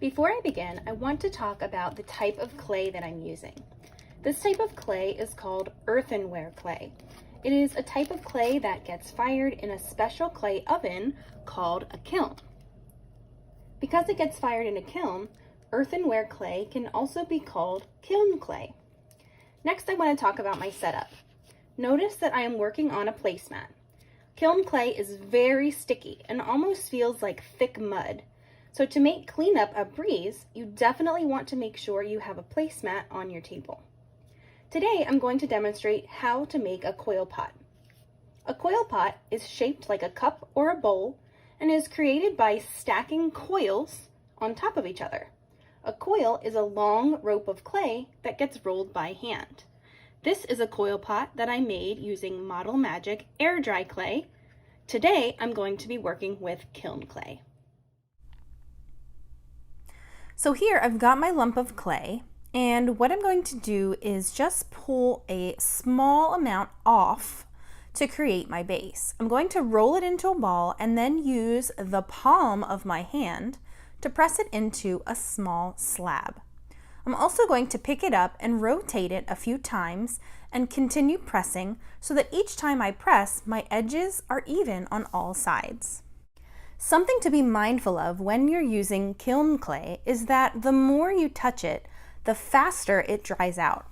Before I begin, I want to talk about the type of clay that I'm using. This type of clay is called earthenware clay. It is a type of clay that gets fired in a special clay oven called a kiln. Because it gets fired in a kiln, earthenware clay can also be called kiln clay. Next, I want to talk about my setup. Notice that I am working on a placemat. Kiln clay is very sticky and almost feels like thick mud. So to make cleanup a breeze, you definitely want to make sure you have a placemat on your table. Today, I'm going to demonstrate how to make a coil pot. A coil pot is shaped like a cup or a bowl and is created by stacking coils on top of each other. A coil is a long rope of clay that gets rolled by hand. This is a coil pot that I made using Model Magic air dry clay. Today, I'm going to be working with kiln clay. So here I've got my lump of clay, and what I'm going to do is just pull a small amount off to create my base. I'm going to roll it into a ball and then use the palm of my hand to press it into a small slab. I'm also going to pick it up and rotate it a few times and continue pressing so that each time I press, my edges are even on all sides. Something to be mindful of when you're using kiln clay is that the more you touch it, the faster it dries out.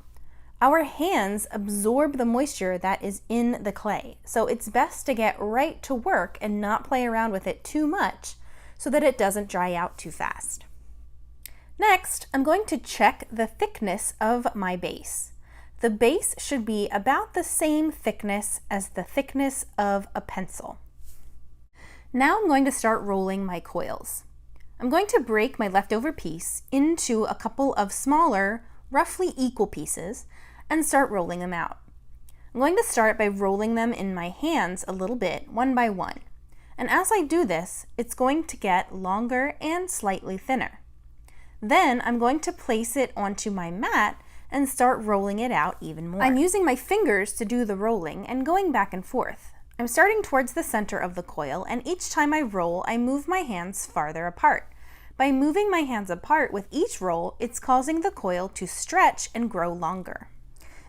Our hands absorb the moisture that is in the clay, so it's best to get right to work and not play around with it too much so that it doesn't dry out too fast. Next, I'm going to check the thickness of my base. The base should be about the same thickness as the thickness of a pencil. Now I'm going to start rolling my coils. I'm going to break my leftover piece into a couple of smaller, roughly equal pieces and start rolling them out. I'm going to start by rolling them in my hands a little bit, one by one. And as I do this, it's going to get longer and slightly thinner. Then I'm going to place it onto my mat and start rolling it out even more. I'm using my fingers to do the rolling and going back and forth. I'm starting towards the center of the coil, and each time I roll, I move my hands farther apart. By moving my hands apart with each roll, it's causing the coil to stretch and grow longer.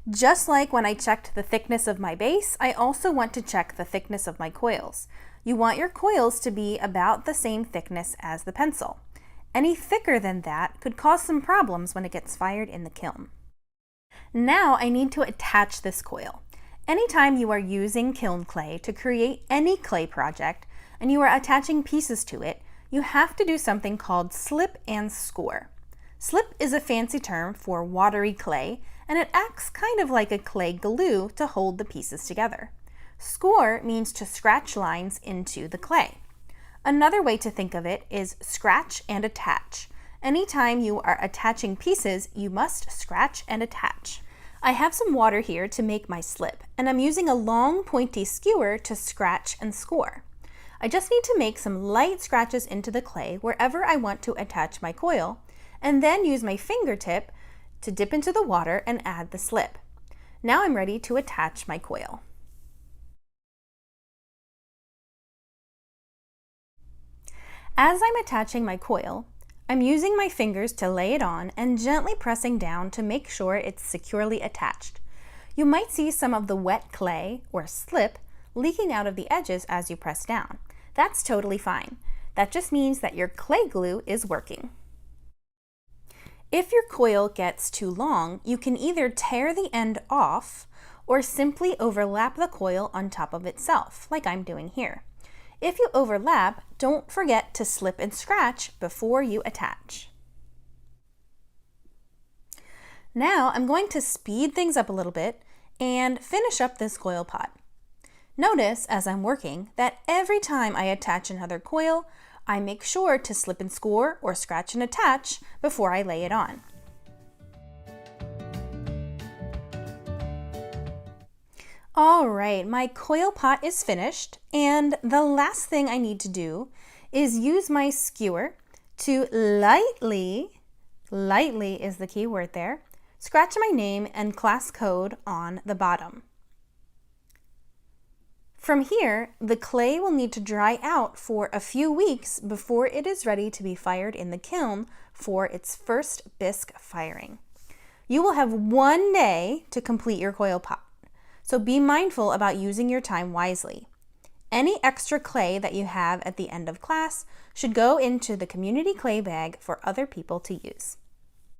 Just like when I checked the thickness of my base, I also want to check the thickness of my coils. You want your coils to be about the same thickness as the pencil. Any thicker than that could cause some problems when it gets fired in the kiln. Now I need to attach this coil. Anytime you are using kiln clay to create any clay project and you are attaching pieces to it, you have to do something called slip and score. Slip is a fancy term for watery clay, and it acts kind of like a clay glue to hold the pieces together. Score means to scratch lines into the clay. Another way to think of it is scratch and attach. Anytime you are attaching pieces, you must scratch and attach. I have some water here to make my slip, and I'm using a long pointy skewer to scratch and score. I just need to make some light scratches into the clay wherever I want to attach my coil, and then use my fingertip to dip into the water and add the slip. Now I'm ready to attach my coil. As I'm attaching my coil, I'm using my fingers to lay it on and gently pressing down to make sure it's securely attached. You might see some of the wet clay, or slip, leaking out of the edges as you press down. That's totally fine. That just means that your clay glue is working. If your coil gets too long, you can either tear the end off or simply overlap the coil on top of itself, like I'm doing here. If you overlap, don't forget to slip and scratch before you attach. Now I'm going to speed things up a little bit and finish up this coil pot. Notice as I'm working that every time I attach another coil, I make sure to slip and score or scratch and attach before I lay it on. All right, my coil pot is finished, and the last thing I need to do is use my skewer to lightly is the key word there, scratch my name and class code on the bottom. From here, the clay will need to dry out for a few weeks before it is ready to be fired in the kiln for its first bisque firing. You will have 1 day to complete your coil pot, so be mindful about using your time wisely. Any extra clay that you have at the end of class should go into the community clay bag for other people to use.